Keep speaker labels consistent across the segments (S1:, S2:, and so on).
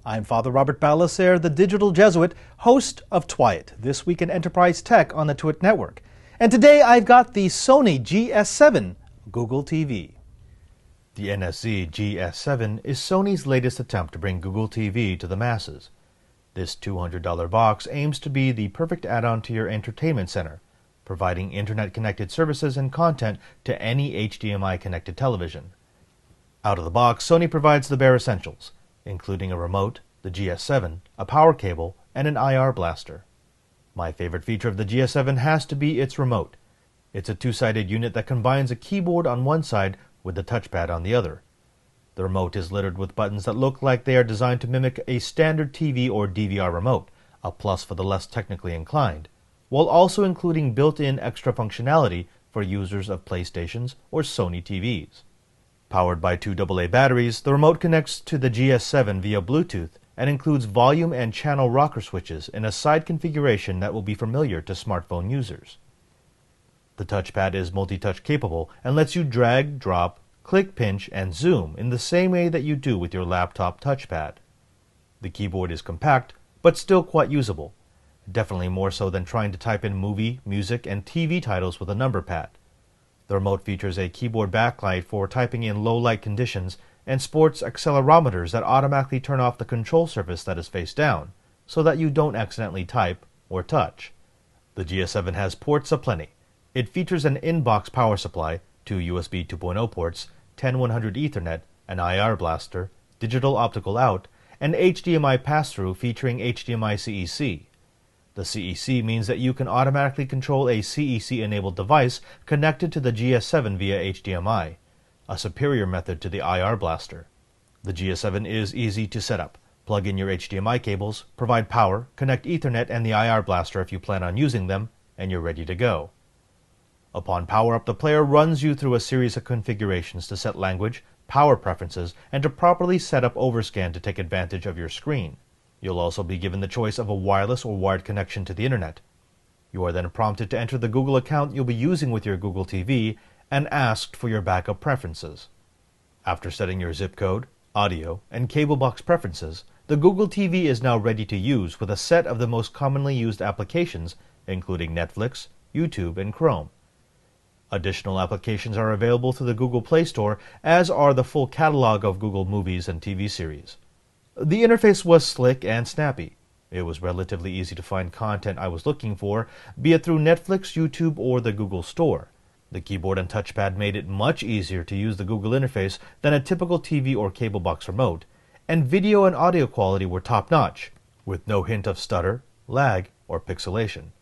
S1: I'm Father Robert Ballecer, the digital Jesuit, host of TWiET, This Week in Enterprise Tech on the TWiT network. And today I've got the Sony GS7 Google TV.
S2: The NSZ-GS7 is Sony's latest attempt to bring Google TV to the masses. This $200 box aims to be the perfect add-on to your entertainment center, providing internet-connected services and content to any HDMI-connected television. Out of the box, Sony provides the bare essentials, including a remote, the GS7, a power cable, and an IR blaster. My favorite feature of the GS7 has to be its remote. It's a two-sided unit that combines a keyboard on one side with the touchpad on the other. The remote is littered with buttons that look like they are designed to mimic a standard TV or DVR remote, a plus for the less technically inclined, while also including built-in extra functionality for users of PlayStations or Sony TVs. Powered by two AA batteries, the remote connects to the GS7 via Bluetooth and includes volume and channel rocker switches in a side configuration that will be familiar to smartphone users. The touchpad is multi-touch capable and lets you drag, drop, click, pinch, and zoom in the same way that you do with your laptop touchpad. The keyboard is compact, but still quite usable, definitely more so than trying to type in movie, music, and TV titles with a number pad. The remote features a keyboard backlight for typing in low light conditions and sports accelerometers that automatically turn off the control surface that is face down, so that you don't accidentally type or touch. The GS7 has ports aplenty. It features an in-box power supply, two USB 2.0 ports, 10100 Ethernet, an IR blaster, digital optical out, and HDMI pass-through featuring HDMI CEC. The CEC means that you can automatically control a CEC-enabled device connected to the GS7 via HDMI, a superior method to the IR blaster. The GS7 is easy to set up. Plug in your HDMI cables, provide power, connect Ethernet and the IR blaster if you plan on using them, and you're ready to go. Upon power-up, the player runs you through a series of configurations to set language, power preferences, and to properly set up overscan to take advantage of your screen. You'll also be given the choice of a wireless or wired connection to the internet. You are then prompted to enter the Google account you'll be using with your Google TV and asked for your backup preferences. After setting your zip code, audio, and cable box preferences, the Google TV is now ready to use with a set of the most commonly used applications, including Netflix, YouTube, and Chrome. Additional applications are available through the Google Play Store, as are the full catalog of Google movies and TV series. The interface was slick and snappy. It was relatively easy to find content I was looking for, be it through Netflix, YouTube, or the Google Store. The keyboard and touchpad made it much easier to use the Google interface than a typical TV or cable box remote, and video and audio quality were top-notch, with no hint of stutter, lag, or pixelation.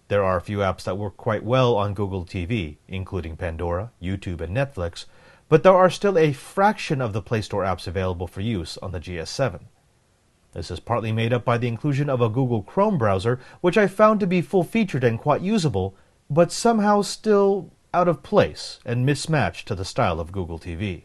S2: There are a few apps that work quite well on Google TV, including Pandora, YouTube, and Netflix, but there are still a fraction of the Play Store apps available for use on the GS7. This is partly made up by the inclusion of a Google Chrome browser, which I found to be full-featured and quite usable, but somehow still out of place and mismatched to the style of Google TV.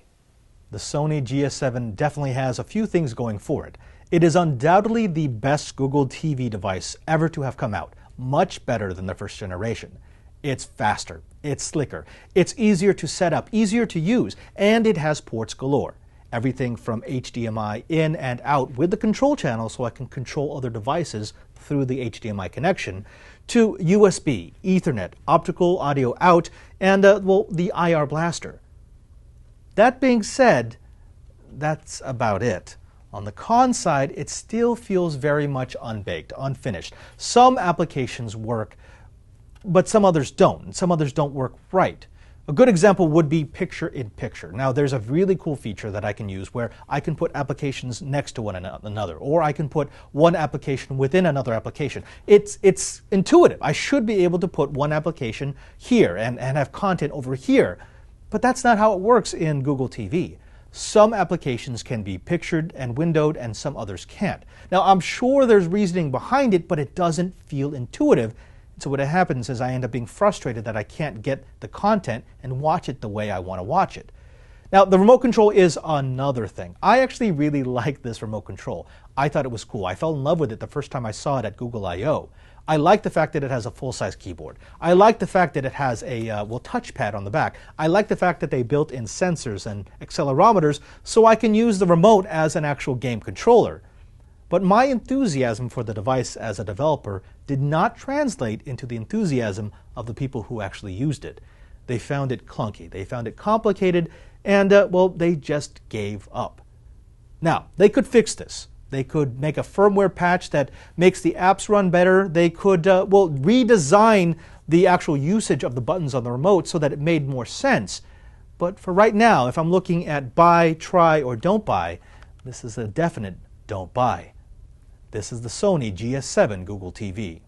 S1: The Sony GS7 definitely has a few things going for it. It is undoubtedly the best Google TV device ever to have come out, much better than the first generation. It's faster, it's slicker, it's easier to set up, easier to use, and it has ports galore. Everything from HDMI in and out with the control channel so I can control other devices through the HDMI connection, to USB, Ethernet, optical audio out, and the IR blaster. That being said, that's about it. On the con side, it still feels very much unbaked, unfinished. Some applications work, but some others don't, and some others don't work right. A good example would be picture-in-picture. Now, there's a really cool feature that I can use where I can put applications next to one another, or I can put one application within another application. It's intuitive. I should be able to put one application here and have content over here, but that's not how it works in Google TV. Some applications can be pictured and windowed and some others can't. Now, I'm sure there's reasoning behind it, but it doesn't feel intuitive. So what happens is I end up being frustrated that I can't get the content and watch it the way I want to watch it. Now, the remote control is another thing. I actually really like this remote control. I thought it was cool. I fell in love with it the first time I saw it at Google I/O. I like the fact that it has a full-size keyboard. I like the fact that it has a touchpad on the back. I like the fact that they built in sensors and accelerometers so I can use the remote as an actual game controller. But my enthusiasm for the device as a developer did not translate into the enthusiasm of the people who actually used it. They found it clunky, they found it complicated, and well, they just gave up. Now, they could fix this. They could make a firmware patch that makes the apps run better. They could, well, redesign the actual usage of the buttons on the remote so that it made more sense. But for right now, if I'm looking at buy, try, or don't buy, this is a definite don't buy. This is the Sony GS7 Google TV.